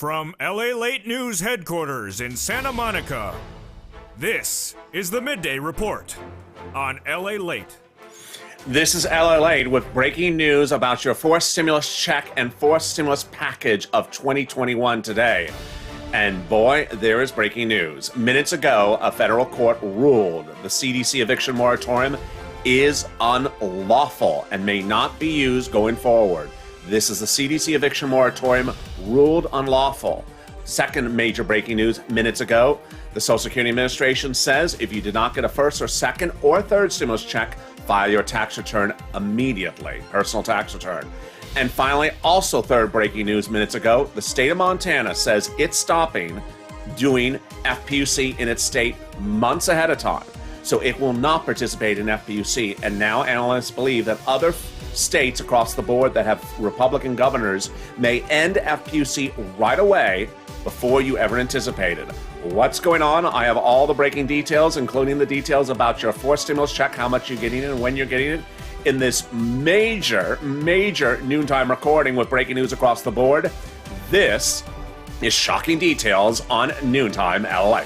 From LALATE News headquarters in Santa Monica, this is the Midday Report on LALATE. This is LALATE with breaking news about your fourth stimulus check and fourth stimulus package of 2021 today. And boy, there is breaking news. Minutes ago, a federal court ruled the CDC eviction moratorium is unlawful and may not be used going forward. This is the CDC eviction moratorium ruled unlawful. Second major breaking news minutes ago, the Social Security Administration says if you did not get a first or second or third stimulus check, file your tax return immediately, personal tax return. And finally, also third breaking news minutes ago, the state of Montana says it's stopping doing FPUC in its state months ahead of time. So it will not participate in FPUC. And now analysts believe that other states across the board that have Republican governors may end FPUC right away before you ever anticipated. What's going on? I have all the breaking details, including the details about your fourth stimulus check, how much you're getting and when you're getting it, in this major noontime recording with breaking news across the board. This is Shocking Details on Noontime LA.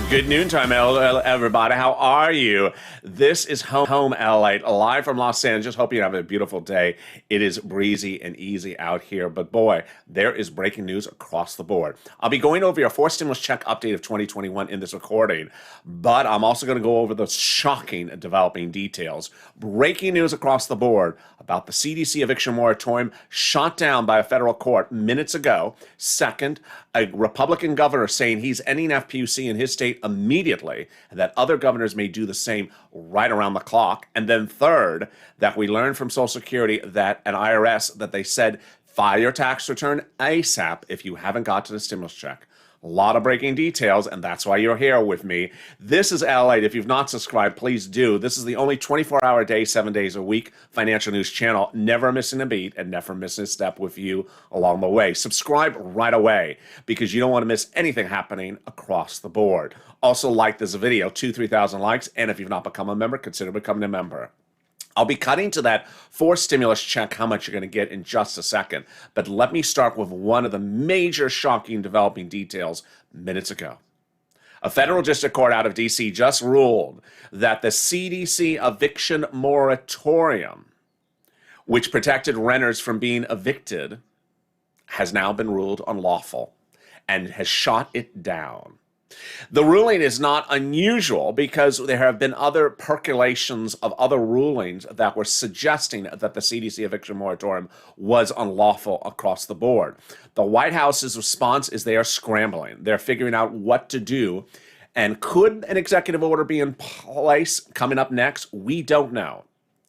Good noontime, everybody. How are you? This is Home LA, live from Los Angeles. Hope you have a beautiful day. It is breezy and easy out here, but boy, there is breaking news across the board. I'll be going over your fourth stimulus check update of 2021 in this recording, but I'm also going to go over the shocking developing details. Breaking news across the board about the CDC eviction moratorium shot down by a federal court minutes ago. Second, a Republican governor saying he's ending FPUC in his state immediately, and that other governors may do the same right around the clock. And then third, that we learned from Social Security that an IRS that they said file your tax return ASAP if you haven't got to the stimulus check. A lot of breaking details, and that's why you're here with me. This is LA. If you've not subscribed, please do. This is the only 24-hour day, 7 days a week financial news channel, never missing a beat and never missing a step with you along the way. Subscribe right away because you don't want to miss anything happening across the board. Also, like this video, 3,000 likes, and if you've not become a member, consider becoming a member. I'll be cutting to that fourth stimulus check, how much you're going to get in just a second. But let me start with one of the major shocking developing details minutes ago. A federal district court out of D.C. just ruled that the CDC eviction moratorium, which protected renters from being evicted, has now been ruled unlawful and has shot it down. The ruling is not unusual because there have been other percolations of other rulings that were suggesting that the CDC eviction moratorium was unlawful across the board. The White House's response is they are scrambling. They're figuring out what to do. And could an executive order be in place coming up next? We don't know.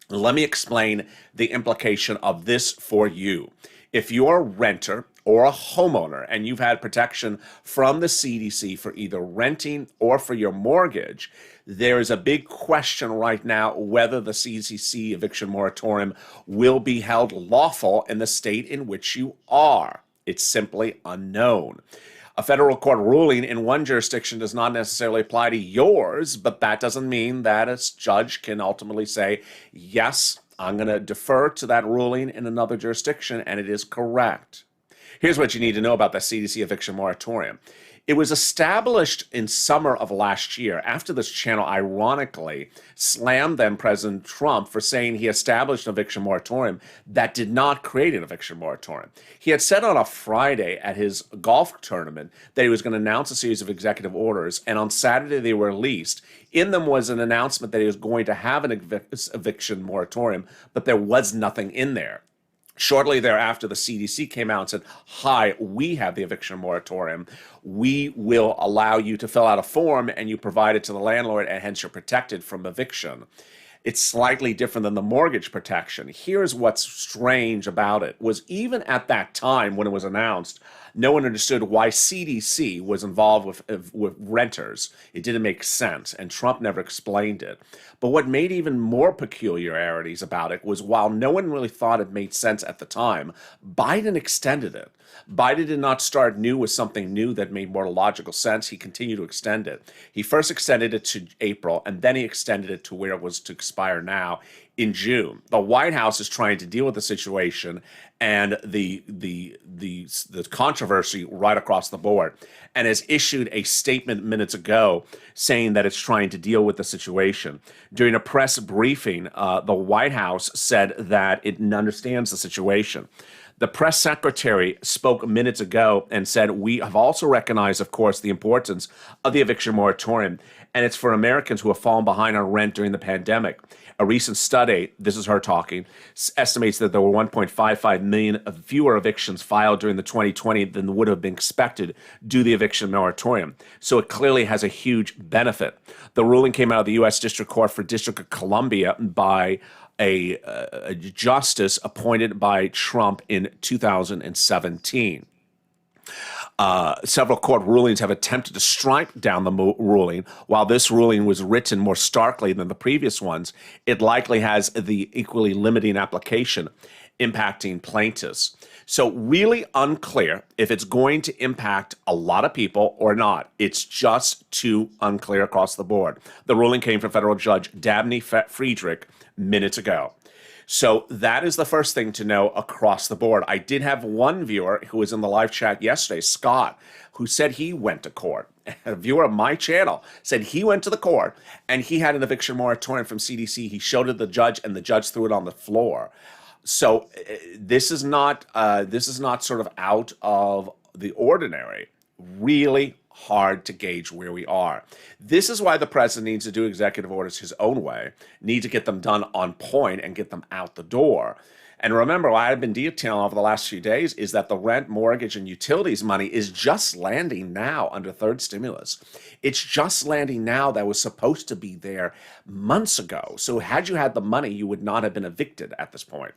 Let me explain the implication of this for you. If you're a renter or a homeowner and you've had protection from the CDC for either renting or for your mortgage, there is a big question right now whether the CDC eviction moratorium will be held lawful in the state in which you are. It's simply unknown. A federal court ruling in one jurisdiction does not necessarily apply to yours, but that doesn't mean that a judge can ultimately say, yes, I'm going to defer to that ruling in another jurisdiction, and it is correct. Here's what you need to know about the CDC eviction moratorium. It was established in summer of last year after this channel ironically slammed then President Trump for saying he established an eviction moratorium that did not create an eviction moratorium. He had said on a Friday at his golf tournament that he was going to announce a series of executive orders, and on Saturday they were released. In them was an announcement that he was going to have an eviction moratorium, but there was nothing in there. Shortly thereafter, the CDC came out and said, hi, we have the eviction moratorium. We will allow you to fill out a form and you provide it to the landlord, and hence you're protected from eviction. It's slightly different than the mortgage protection. Here's what's strange about it, was even at that time when it was announced, No one understood why CDC was involved with renters. It didn't make sense, and Trump never explained it. But what made even more peculiarities about it was while no one really thought it made sense at the time, Biden extended it. Biden did not start new with something new that made more logical sense. He continued to extend it. He first extended it to April, and then he extended it to where it was to expire now in June. The White House is trying to deal with the situation and the controversy right across the board, and has issued a statement minutes ago saying that it's trying to deal with the situation. During a press briefing, the White House said that it understands the situation. The press secretary spoke minutes ago and said, "We have also recognized, of course, the importance of the eviction moratorium, and it's for Americans who have fallen behind on rent during the pandemic. A recent study," this is her talking, "estimates that there were 1.55 million fewer evictions filed during the 2020 than would have been expected due to the eviction moratorium. So it clearly has a huge benefit." The ruling came out of the U.S. District Court for District of Columbia by a justice appointed by Trump in 2017. Several court rulings have attempted to strike down the ruling. While this ruling was written more starkly than the previous ones, it likely has the equally limiting application impacting plaintiffs. So really unclear if it's going to impact a lot of people or not. It's just too unclear across the board. The ruling came from federal judge Danny Friedrich minutes ago. So that is the first thing to know across the board. I did have one viewer who was in the live chat yesterday, Scott, who said he went to court. A viewer of my channel said he went to the court and he had an eviction moratorium from CDC. He showed it to the judge and the judge threw it on the floor. So this is not sort of out of the ordinary. Really hard to gauge where we are. This is why the president needs to do executive orders his own way, need to get them done on point and get them out the door. And remember, what I've been detailing over the last few days is that the rent, mortgage, and utilities money is just landing now under third stimulus. It's just landing now that was supposed to be there months ago. So had you had the money, you would not have been evicted at this point.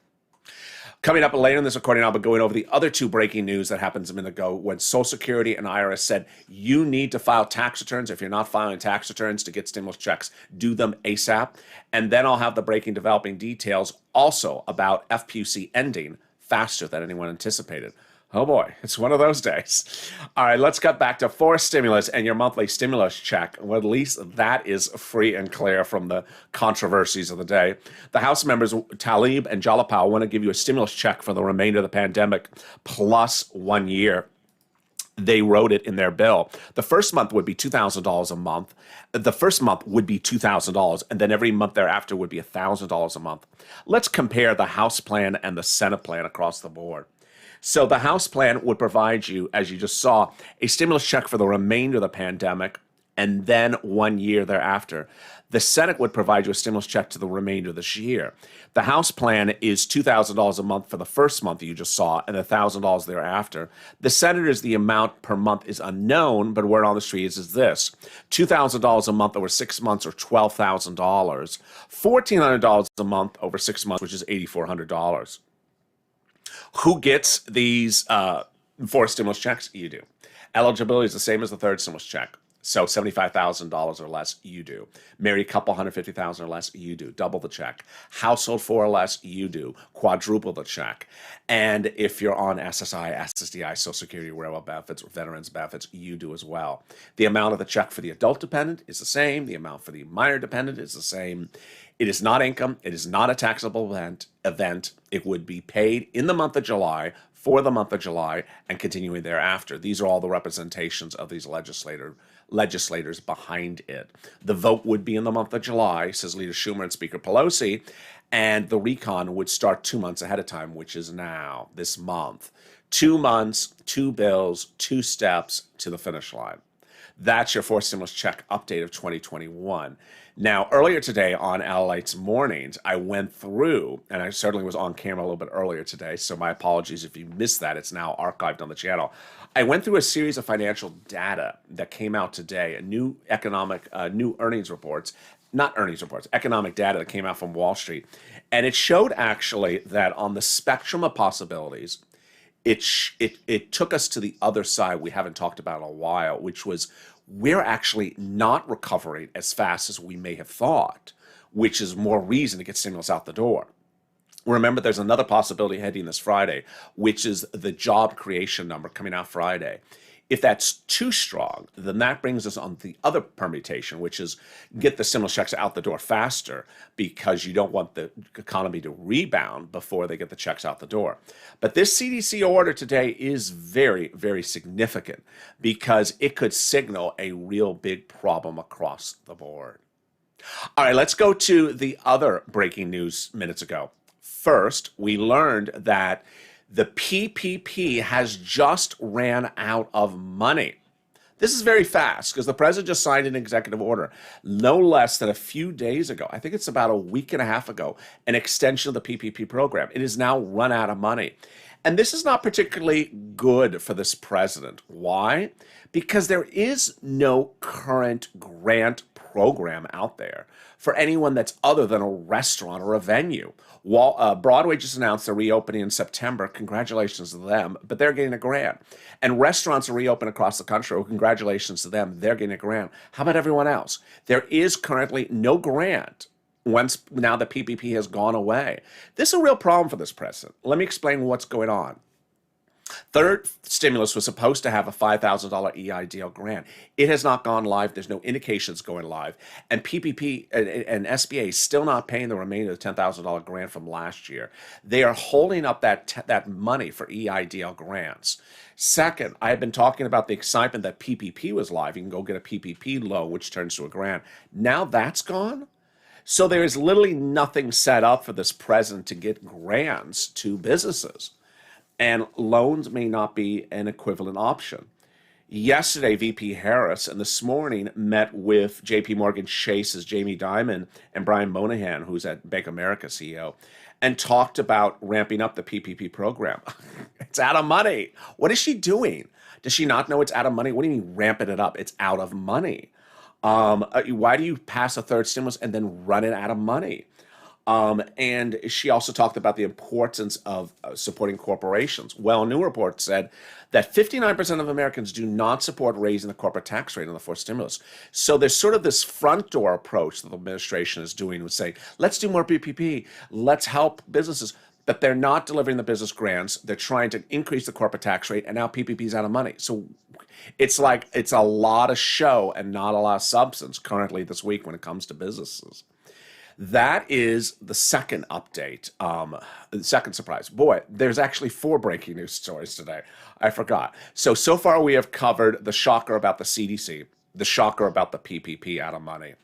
Coming up later in this recording, I'll be going over the other two breaking news that happens a minute ago when Social Security and IRS said you need to file tax returns. If you're not filing tax returns to get stimulus checks, do them ASAP. And then I'll have the breaking developing details also about FPUC ending faster than anyone anticipated. Oh boy, it's one of those days. All right, let's get back to forced stimulus and your monthly stimulus check. Well, at least that is free and clear from the controversies of the day. The House members, Tlaib and Jalapal, want to give you a stimulus check for the remainder of the pandemic plus 1 year. They wrote it in their bill. The first month would be $2,000 a month. The first month would be $2,000, and then every month thereafter would be $1,000 a month. Let's compare the House plan and the Senate plan across the board. So the House plan would provide you, as you just saw, a stimulus check for the remainder of the pandemic and then 1 year thereafter. The Senate would provide you a stimulus check to the remainder of this year. The House plan is $2,000 a month for the first month that you just saw and $1,000 thereafter. The Senate is the amount per month is unknown, but word on the street is this. $2,000 a month over 6 months or $12,000. $1,400 a month over 6 months, which is $8,400. Who gets these four stimulus checks? You do. Eligibility is the same as the third stimulus check. So $75,000 or less, you do. Married couple, $150,000 or less, you do. Double the check. Household 4 or less, you do. Quadruple the check. And if you're on SSI, SSDI, Social Security, railroad benefits, or veterans benefits, you do as well. The amount of the check for the adult dependent is the same. The amount for the minor dependent is the same. It is not income. It is not a taxable event. It would be paid in the month of July for the month of July and continuing thereafter. These are all the representations of these legislators behind it. The vote would be in the month of July, says Leader Schumer and Speaker Pelosi, and the recon would start 2 months ahead of time, which is now, this month. 2 months, 2 bills, 2 steps to the finish line. That's your fourth stimulus check update of 2021. Now, earlier today on LALATE's Mornings, I went through, and I certainly was on camera a little bit earlier today, so my apologies if you missed that. It's now archived on the channel. I went through a series of financial data that came out today, new earnings reports, not earnings reports, economic data that came out from Wall Street. And it showed actually that on the spectrum of possibilities, it took us to the other side we haven't talked about in a while, which was we're actually not recovering as fast as we may have thought, which is more reason to get stimulus out the door. Remember, there's another possibility heading this Friday, which is the job creation number coming out Friday. If that's too strong, then that brings us on the other permutation, which is get the stimulus checks out the door faster because you don't want the economy to rebound before they get the checks out the door. But this CDC order today is very, very significant because it could signal a real big problem across the board. All right, let's go to the other breaking news minutes ago. First, we learned that the PPP has just ran out of money. This is very fast because the president just signed an executive order no less than a few days ago. I think it's about a week and a half ago, an extension of the PPP program. It has now run out of money. And this is not particularly good for this president. Why? Because there is no current grant program out there for anyone that's other than a restaurant or a venue. Broadway just announced they're reopening in September. Congratulations to them, but they're getting a grant. And restaurants are reopening across the country. Well, congratulations to them. They're getting a grant. How about everyone else? There is currently no grant now the PPP has gone away. This is a real problem for this president. Let me explain what's going on. Third stimulus was supposed to have a $5,000 EIDL grant. It has not gone live. There's no indications going live. And PPP and SBA is still not paying the remainder of the $10,000 grant from last year. They are holding up that money for EIDL grants. Second, I have been talking about the excitement that PPP was live. You can go get a PPP loan, which turns to a grant. Now that's gone. So there is literally nothing set up for this president to get grants to businesses. And loans may not be an equivalent option. Yesterday, VP Harris and this morning met with JP Morgan Chase's Jamie Dimon and Brian Moynihan, who's at Bank of America CEO, and talked about ramping up the PPP program. It's out of money. What is she doing? Does she not know it's out of money? What do you mean ramping it up? It's out of money. Why do you pass a third stimulus and then run it out of money? And she also talked about the importance of supporting corporations. Well, a new report said that 59% of Americans do not support raising the corporate tax rate on the fourth stimulus. So there's sort of this front door approach that the administration is doing with saying, let's do more PPP, let's help businesses. But they're not delivering the business grants. They're trying to increase the corporate tax rate, and now PPP is out of money. So it's like it's a lot of show and not a lot of substance currently this week when it comes to businesses. That is the second update, the second surprise. Boy, there's actually 4 breaking news stories today. I forgot. So far we have covered the shocker about the CDC, the shocker about the PPP out of money.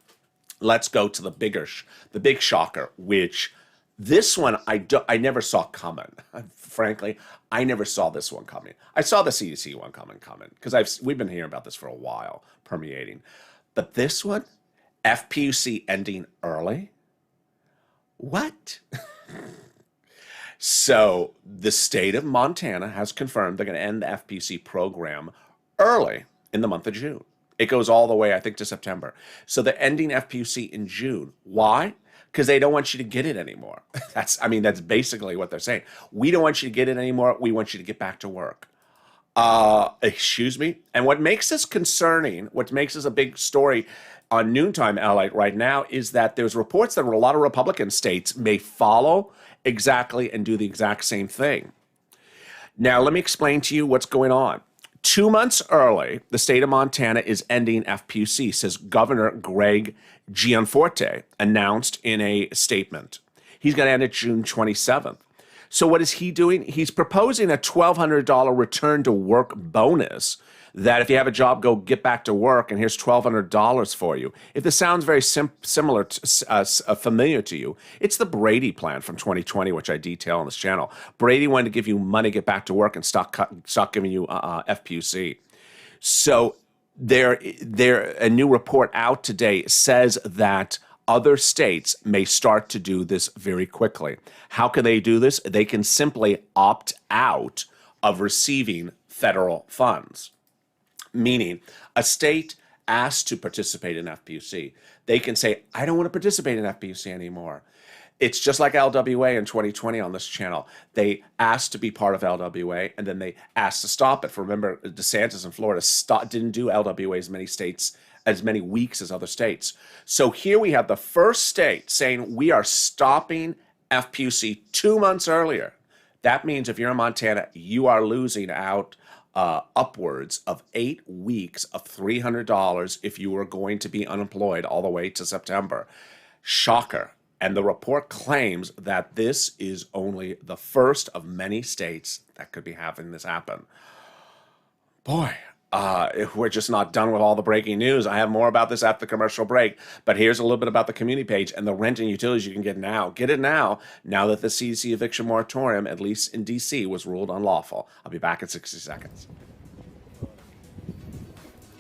Let's go to the big shocker, which this one I never saw coming. Frankly, I never saw this one coming. I saw the CDC one coming because we've been hearing about this for a while, permeating. But this one, FPUC ending early. What? So the state of Montana has confirmed they're going to end the FPC program early in the month of June. It goes all the way, I think, to September. So they're ending FPC in June. Why? Because they don't want you to get it anymore. That's basically what they're saying. We don't want you to get it anymore. We want you to get back to work. Excuse me? And what makes this concerning, what makes this a big story on Noontime LA right now is that there's reports that a lot of Republican states may follow exactly and do the exact same thing. Now, let me explain to you what's going on. 2 months early, the state of Montana is ending FPUC, says Governor Greg Gianforte announced in a statement. He's going to end it June 27th. So what is he doing? He's proposing a $1,200 return to work bonus that if you have a job, go get back to work, and here's $1,200 for you. If this sounds very similar, familiar to you, it's the Brady plan from 2020, which I detail on this channel. Brady wanted to give you money, get back to work, and stop giving you FPUC. So a new report out today says that other states may start to do this very quickly. How can they do this? They can simply opt out of receiving federal funds. Meaning, a state asked to participate in FPUC, they can say, I don't want to participate in FPUC anymore. It's just like LWA in 2020 on this channel. They asked to be part of LWA, and then they asked to stop it. Remember, DeSantis in Florida didn't do LWA as many weeks as other states. So here we have the first state saying we are stopping FPUC 2 months earlier. That means if you're in Montana, you are losing out upwards of 8 weeks of $300 if you are going to be unemployed all the way to September. Shocker. And the report claims that this is only the first of many states that could be having this happen. Boy, if we're just not done with all the breaking news. I have more about this after the commercial break, but here's a little bit about the community page and the rent and utilities you can get now. Get it now that the CDC eviction moratorium, at least in DC, was ruled unlawful. I'll be back in 60 seconds.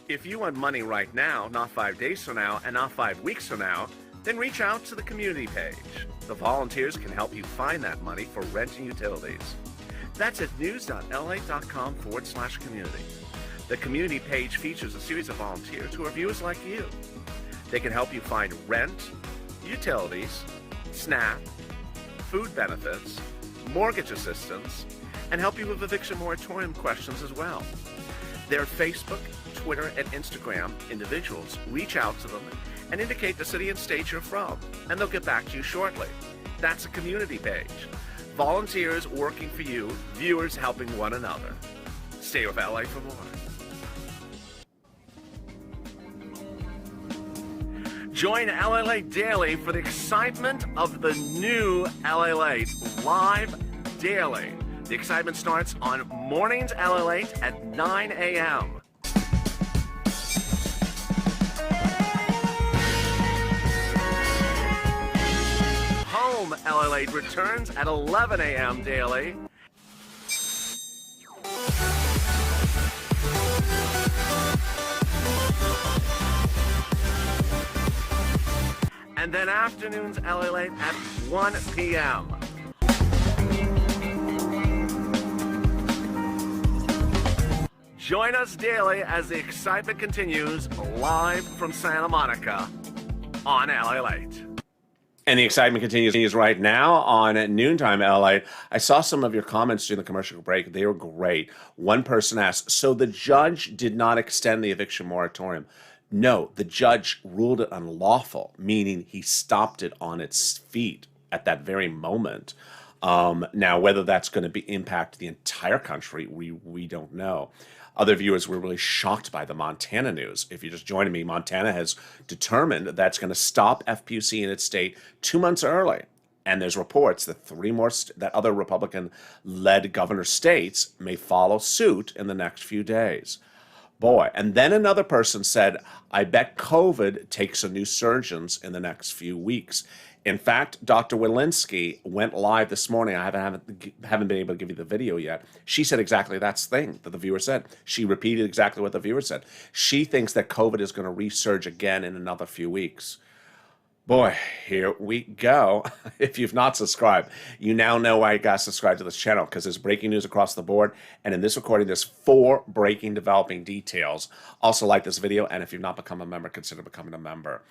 If you want money right now, not 5 days from now, and not 5 weeks from now, then reach out to the community page. The volunteers can help you find that money for rent and utilities. That's at news.la.com/community. The community page features a series of volunteers who are viewers like you. They can help you find rent, utilities, SNAP, food benefits, mortgage assistance, and help you with eviction moratorium questions as well. Their Facebook, Twitter, and Instagram individuals reach out to them and indicate the city and state you're from, and they'll get back to you shortly. That's a community page. Volunteers working for you, viewers helping one another. Stay with LA for more. Join LALATE Daily for the excitement of the new LALATE live daily. The excitement starts on mornings LALATE at 9 a.m. Home LALATE returns at 11 a.m. daily. And then afternoons LALATE at 1 p.m. Join us daily as the excitement continues live from Santa Monica on LALATE. And the excitement continues right now on Noontime LA. I saw some of your comments during the commercial break. They were great. One person asked, so the judge did not extend the eviction moratorium? No, the judge ruled it unlawful, meaning he stopped it on its feet at that very moment. Now, whether that's going to impact the entire country, we don't know. Other viewers were really shocked by the Montana news. If you're just joining me, Montana has determined that's going to stop FPUC in its state 2 months early. And there's reports that that other Republican-led governor states may follow suit in the next few days. Boy, and then another person said, I bet COVID takes a new surgeons in the next few weeks. In fact, Dr. Walensky went live this morning. I haven't been able to give you the video yet. She said exactly that's the thing that the viewer said. She repeated exactly what the viewer said. She thinks that COVID is going to resurge again in another few weeks. Boy, here we go. If you've not subscribed, you now know why you got to subscribe to this channel, because there's breaking news across the board. And in this recording, there's 4 breaking developing details. Also like this video, and if you've not become a member, consider becoming a member.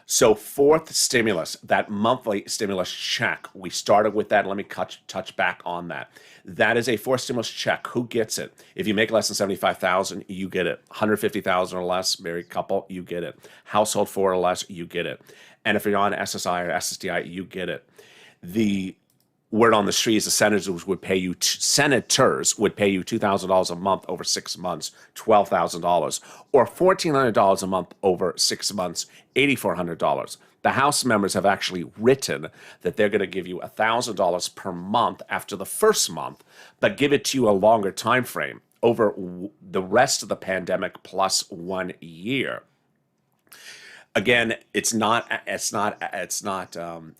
So fourth stimulus, that monthly stimulus check, we started with that. Let me touch back on that. That is a fourth stimulus check. Who gets it? If you make less than $75,000, you get it. $150,000 or less, married couple, you get it. Household 4 or less, you get it. And if you're on SSI or SSDI, you get it. The word on the street is the senators would pay you $2,000 a month over 6 months, $12,000, or $1,400 a month over 6 months, $8,400. The House members have actually written that they're going to give you $1,000 per month after the first month, but give it to you a longer time frame over the rest of the pandemic plus 1 year. Again, it's not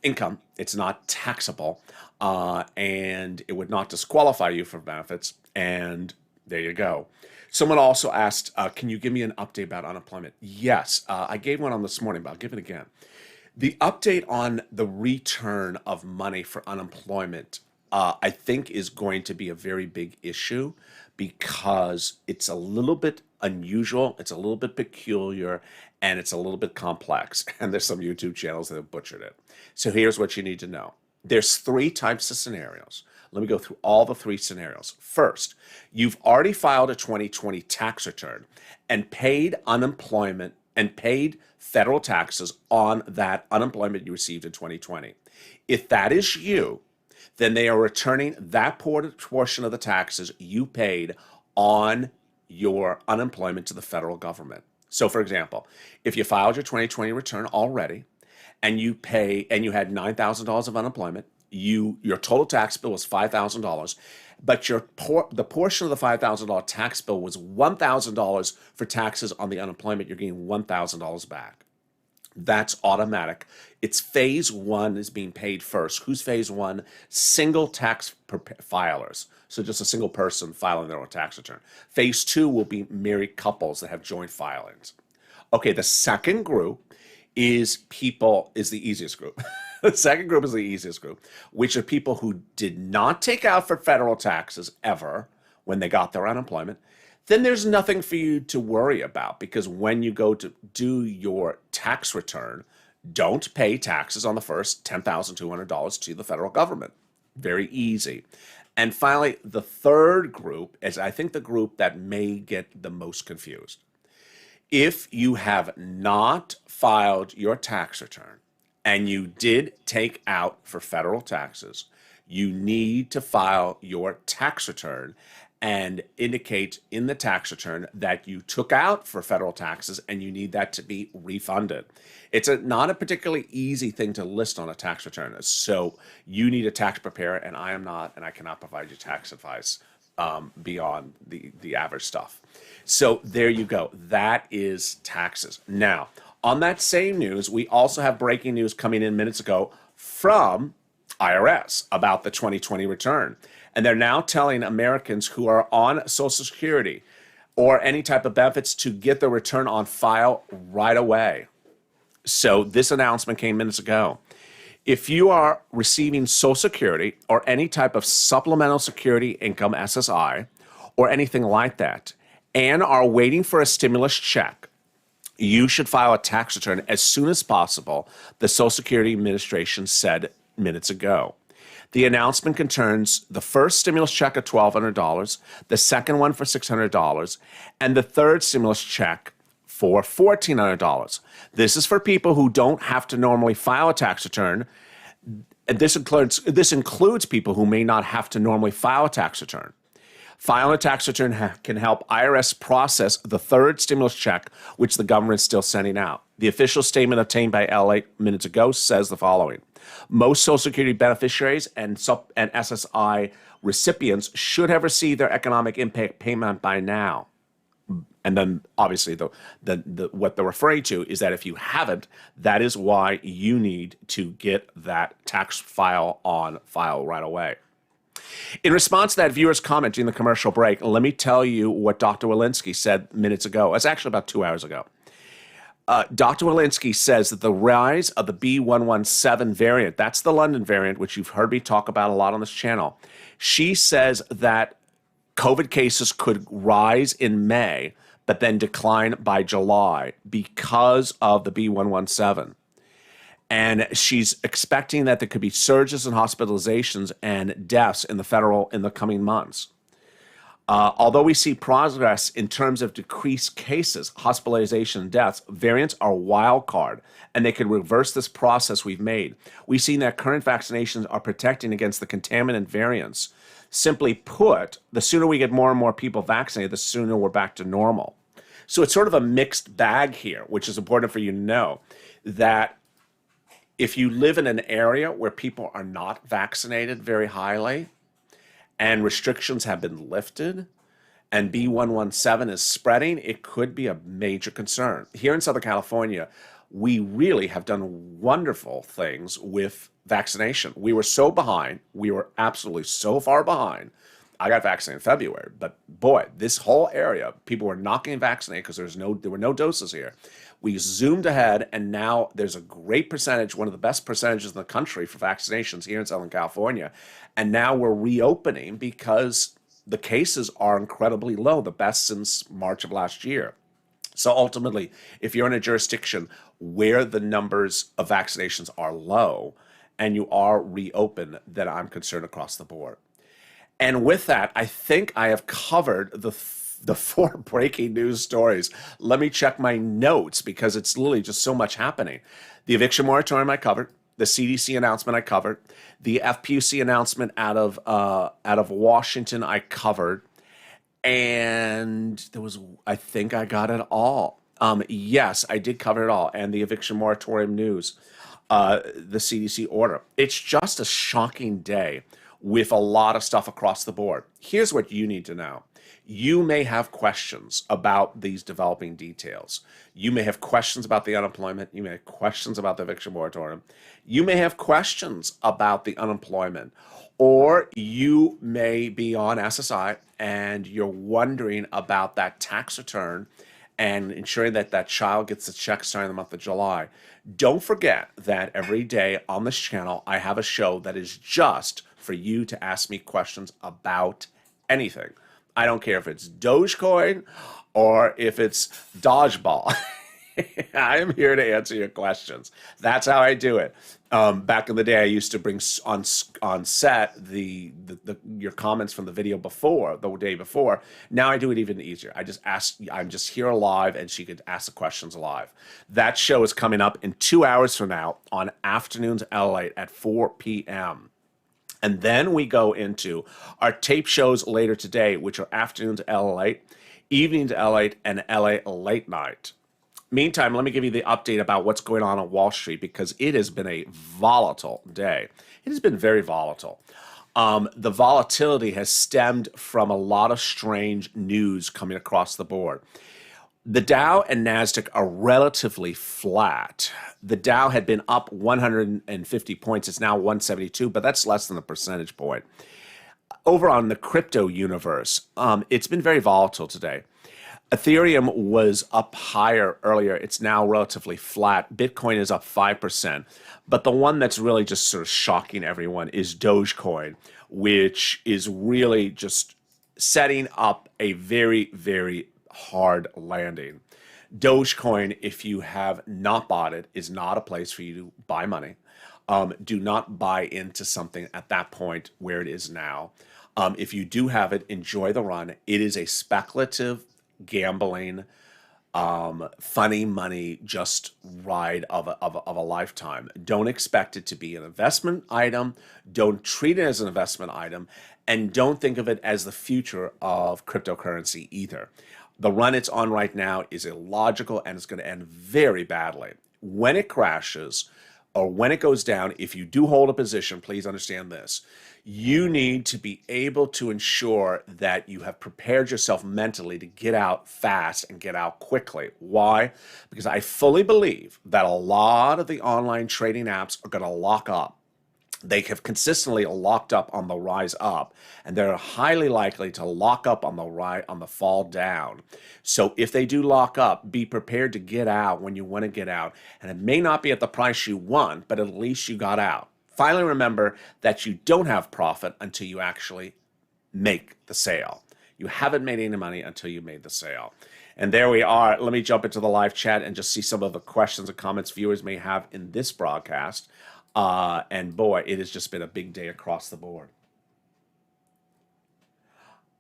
income. It's not taxable, and it would not disqualify you from benefits. And there you go. Someone also asked, "Can you give me an update about unemployment?" Yes, I gave one on this morning, but I'll give it again. The update on the return of money for unemployment, I think, is going to be a very big issue because it's a little bit unusual, it's a little bit peculiar, and it's a little bit complex. And there's some YouTube channels that have butchered it. So here's what you need to know. There's three types of scenarios. Let me go through all the three scenarios. First, you've already filed a 2020 tax return and paid unemployment and paid federal taxes on that unemployment you received in 2020. If that is you, then they are returning that portion of the taxes you paid on your unemployment to the federal government. So for example, if you filed your 2020 return already and you had $9,000 of unemployment, your total tax bill was $5,000, but the portion of the $5,000 tax bill was $1,000 for taxes on the unemployment, you're getting $1,000 back. That's automatic. It's phase one is being paid first. Who's phase one? Single tax filers. So just a single person filing their own tax return. Phase two will be married couples that have joint filings. Okay, the second group is the easiest group. The second group is the easiest group, which are people who did not take out for federal taxes ever when they got their unemployment. Then there's nothing for you to worry about, because when you go to do your tax return, don't pay taxes on the first $10,200 to the federal government. Very easy. And finally, the third group is, I think, the group that may get the most confused. If you have not filed your tax return and you did take out for federal taxes, you need to file your tax return and indicate in the tax return that you took out for federal taxes and you need that to be refunded. It's not a particularly easy thing to list on a tax return. So you need a tax preparer, and I am not, and I cannot provide you tax advice beyond the average stuff. So there you go. That is taxes. Now, on that same news, we also have breaking news coming in minutes ago from IRS about the 2020 return. And they're now telling Americans who are on Social Security or any type of benefits to get the return on file right away. So this announcement came minutes ago. If you are receiving Social Security or any type of supplemental security income, SSI, or anything like that, and are waiting for a stimulus check, you should file a tax return as soon as possible, the Social Security Administration said minutes ago. The announcement concerns the first stimulus check of $1,200, the second one for $600, and the third stimulus check for $1,400. This is for people who don't have to normally file a tax return. And this includes people who may not have to normally file a tax return. Filing a tax return can help IRS process the third stimulus check, which the government is still sending out. The official statement obtained by LALATE minutes ago says the following. Most Social Security beneficiaries and SSI recipients should have received their economic impact payment by now. And then obviously what they're referring to is that if you haven't, that is why you need to get that tax file on file right away. In response to that viewer's comment during the commercial break, let me tell you what Dr. Walensky said minutes ago. It's actually about 2 hours ago. Dr. Walensky says that the rise of the B117 variant, that's the London variant, which you've heard me talk about a lot on this channel. She says that COVID cases could rise in May, but then decline by July because of the B117. And she's expecting that there could be surges in hospitalizations and deaths in the coming months. Although we see progress in terms of decreased cases, hospitalization, and deaths, variants are a wild card, and they could reverse this process we've made. We've seen that current vaccinations are protecting against the contaminant variants. Simply put, the sooner we get more and more people vaccinated, the sooner we're back to normal. So it's sort of a mixed bag here, which is important for you to know, that if you live in an area where people are not vaccinated very highly, and restrictions have been lifted, and B117 is spreading, it could be a major concern. Here in Southern California, we really have done wonderful things with vaccination. We were so behind. We were absolutely so far behind. I got vaccinated in February, but boy, this whole area, people were not getting vaccinated because there were no doses here. We zoomed ahead, and now there's a great percentage, one of the best percentages in the country for vaccinations here in Southern California. And now we're reopening because the cases are incredibly low, the best since March of last year. So ultimately, if you're in a jurisdiction where the numbers of vaccinations are low and you are reopened, then I'm concerned across the board. And with that, I think I have covered the four breaking news stories. Let me check my notes because it's literally just so much happening. The eviction moratorium I covered. The CDC announcement I covered. The FPUC announcement out of Washington I covered. And there was, I think I got it all. Yes, I did cover it all. And the eviction moratorium news, the CDC order. It's just a shocking day with a lot of stuff across the board. Here's what you need to know. You may have questions about these developing details. You may have questions about the unemployment. You may have questions about the eviction moratorium. You may have questions about the unemployment. Or you may be on SSI and you're wondering about that tax return and ensuring that that child gets the check starting in the month of July. Don't forget that every day on this channel, I have a show that is just for you to ask me questions about anything. I don't care if it's Dogecoin or if it's Dodgeball. I am here to answer your questions. That's how I do it. Back in the day, I used to bring on set your comments from the video before, the day before. Now I do it even easier. I just ask, I'm just here live, and she could ask the questions live. That show is coming up in 2 hours from now on Afternoons LALATE at 4 p.m. And then we go into our tape shows later today, which are Afternoons LALATE, Evenings LALATE, and LA Late Night. Meantime, let me give you the update about what's going on Wall Street, because it has been a volatile day. It has been very volatile. The volatility has stemmed from a lot of strange news coming across the board. The Dow and NASDAQ are relatively flat. The Dow had been up 150 points. It's now 172, but that's less than a percentage point. Over on the crypto universe, it's been very volatile today. Ethereum was up higher earlier. It's now relatively flat. Bitcoin is up 5%. But the one that's really just sort of shocking everyone is Dogecoin, which is really just setting up a very, very hard landing. Dogecoin, if you have not bought it, is not a place for you to buy money. Do not buy into something at that point where it is now. If you do have it, enjoy the run. It is a speculative gambling, funny money, just ride of a lifetime. Don't expect it to be an investment item. Don't treat it as an investment item, and don't think of it as the future of cryptocurrency either. The run it's on right now is illogical, and it's going to end very badly. When it crashes or when it goes down, if you do hold a position, please understand this. You need to be able to ensure that you have prepared yourself mentally to get out fast and get out quickly. Why? Because I fully believe that a lot of the online trading apps are going to lock up. They have consistently locked up on the rise up, and they're highly likely to lock up on the fall down. So if they do lock up, be prepared to get out when you want to get out. And it may not be at the price you want, but at least you got out. Finally, remember that you don't have profit until you actually make the sale. You haven't made any money until you made the sale. And there we are. Let me jump into the live chat and just see some of the questions and comments viewers may have in this broadcast. And boy, it has just been a big day across the board.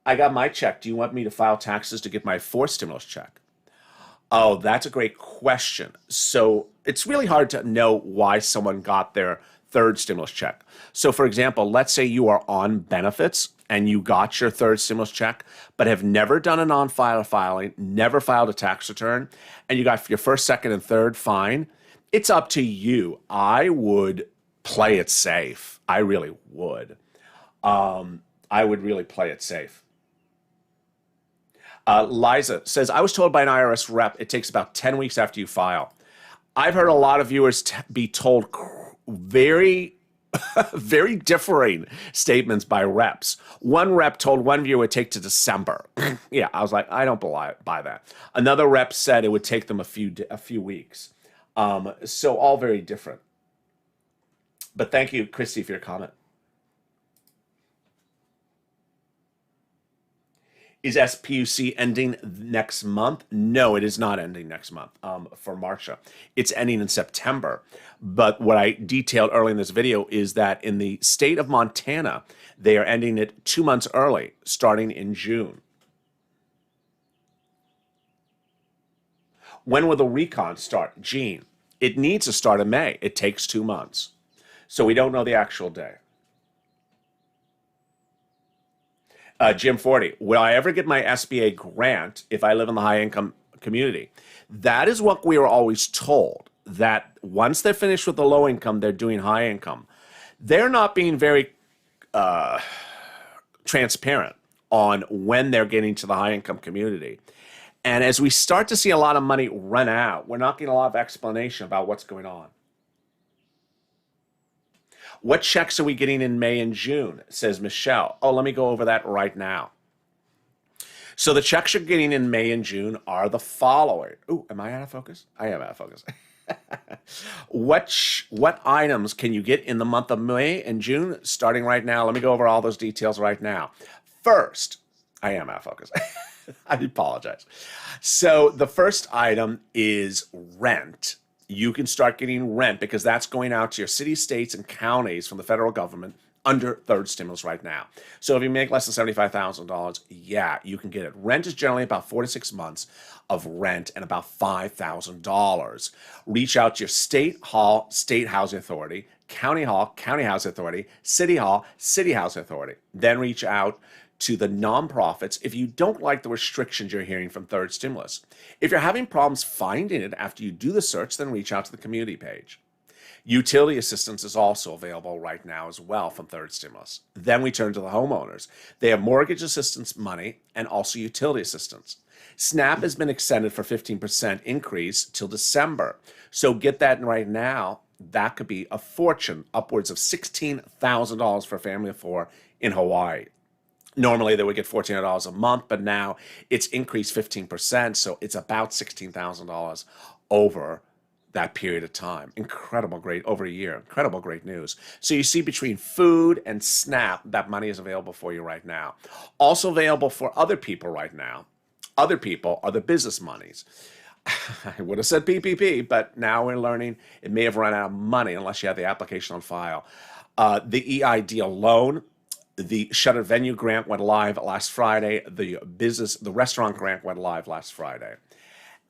I got my check. Do you want me to file taxes to get my fourth stimulus check? Oh, that's a great question. So it's really hard to know why someone got their third stimulus check. So for example, let's say you are on benefits and you got your third stimulus check, but have never done a non-file filing, never filed a tax return, and you got your first, second, and third, fine. It's up to you. I would play it safe. I really would. I would really play it safe. Liza says, I was told by an IRS rep it takes about 10 weeks after you file. I've heard a lot of viewers be told very, very differing statements by reps. One rep told one viewer it would take to December. Yeah, I was like, I don't buy that. Another rep said it would take them a few weeks. So all very different. But thank you, Christy, for your comment. Is SPUC ending next month? No, it is not ending next month for Marcia. It's ending in September. But what I detailed early in this video is that in the state of Montana, they are ending it 2 months early, starting in June. When will the recon start? Gene, it needs to start in May. It takes 2 months. So we don't know the actual day. Jim 40, will I ever get my SBA grant if I live in the high income community? That is what we were always told, that once they're finished with the low income, they're doing high income. They're not being very transparent on when they're getting to the high income community. And as we start to see a lot of money run out, we're not getting a lot of explanation about what's going on. What checks are we getting in May and June, says Michelle. Oh, let me go over that right now. So the checks you're getting in May and June are the following. Ooh, am I out of focus? I am out of focus. What items can you get in the month of May and June starting right now? Let me go over all those details right now. First, I am out of focus. I apologize. So the first item is rent. You can start getting rent because that's going out to your cities, states, and counties from the federal government under third stimulus right now. So if you make less than $75,000, yeah, you can get it. Rent is generally about 4 to 6 months of rent and about $5,000. Reach out to your state hall, state housing authority, county hall, county housing authority, city hall, city housing authority. Then reach out to the nonprofits if you don't like the restrictions you're hearing from third stimulus. If you're having problems finding it after you do the search, then reach out to the community page. Utility assistance is also available right now as well from third stimulus. Then we turn to the homeowners. They have mortgage assistance money and also utility assistance. SNAP has been extended for 15% increase till December. So get that right now. That could be a fortune, upwards of $16,000 for a family of 4 in Hawaii. Normally they would get $1,400 a month, but now it's increased 15%, so it's about $16,000 over that period of time. Incredible, great, over a year. Incredible, great news. So you see between food and SNAP, that money is available for you right now. Also available for other people right now. Other people are the business monies. I would have said PPP, but now we're learning it may have run out of money unless you have the application on file. The EID loan. The Shutter Venue grant went live last Friday. The restaurant grant went live last Friday.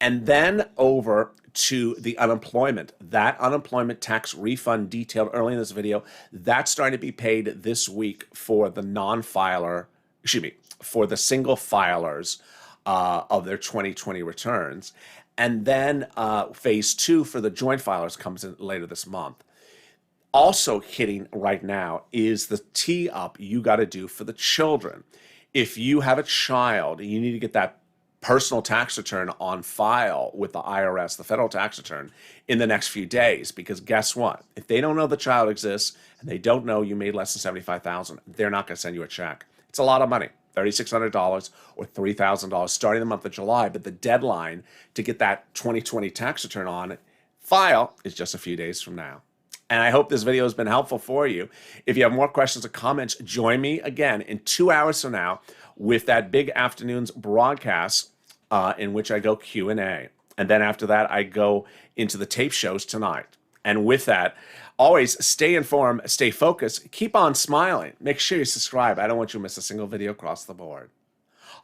And then over to the unemployment. That unemployment tax refund detailed early in this video, that's starting to be paid this week for the for the single filers of their 2020 returns. And then phase 2 for the joint filers comes in later this month. Also hitting right now is the tee-up you got to do for the children. If you have a child, you need to get that personal tax return on file with the IRS, the federal tax return, in the next few days. Because guess what? If they don't know the child exists and they don't know you made less than $75,000, they're not going to send you a check. It's a lot of money, $3,600 or $3,000 starting the month of July. But the deadline to get that 2020 tax return on file is just a few days from now. And I hope this video has been helpful for you. If you have more questions or comments, join me again in 2 hours from now with that big afternoon's broadcast in which I go Q&A. And then after that, I go into the tape shows tonight. And with that, always stay informed, stay focused, keep on smiling. Make sure you subscribe. I don't want you to miss a single video across the board.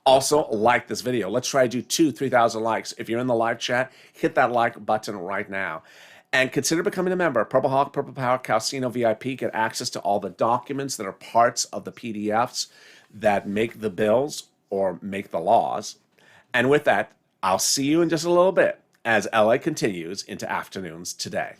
Also, like this video. Let's try to do 3,000 likes. If you're in the live chat, hit that like button right now. And consider becoming a member. Purple Hawk, Purple Power, Calcino VIP. Get access to all the documents that are parts of the PDFs that make the bills or make the laws. And with that, I'll see you in just a little bit as LA continues into afternoons today.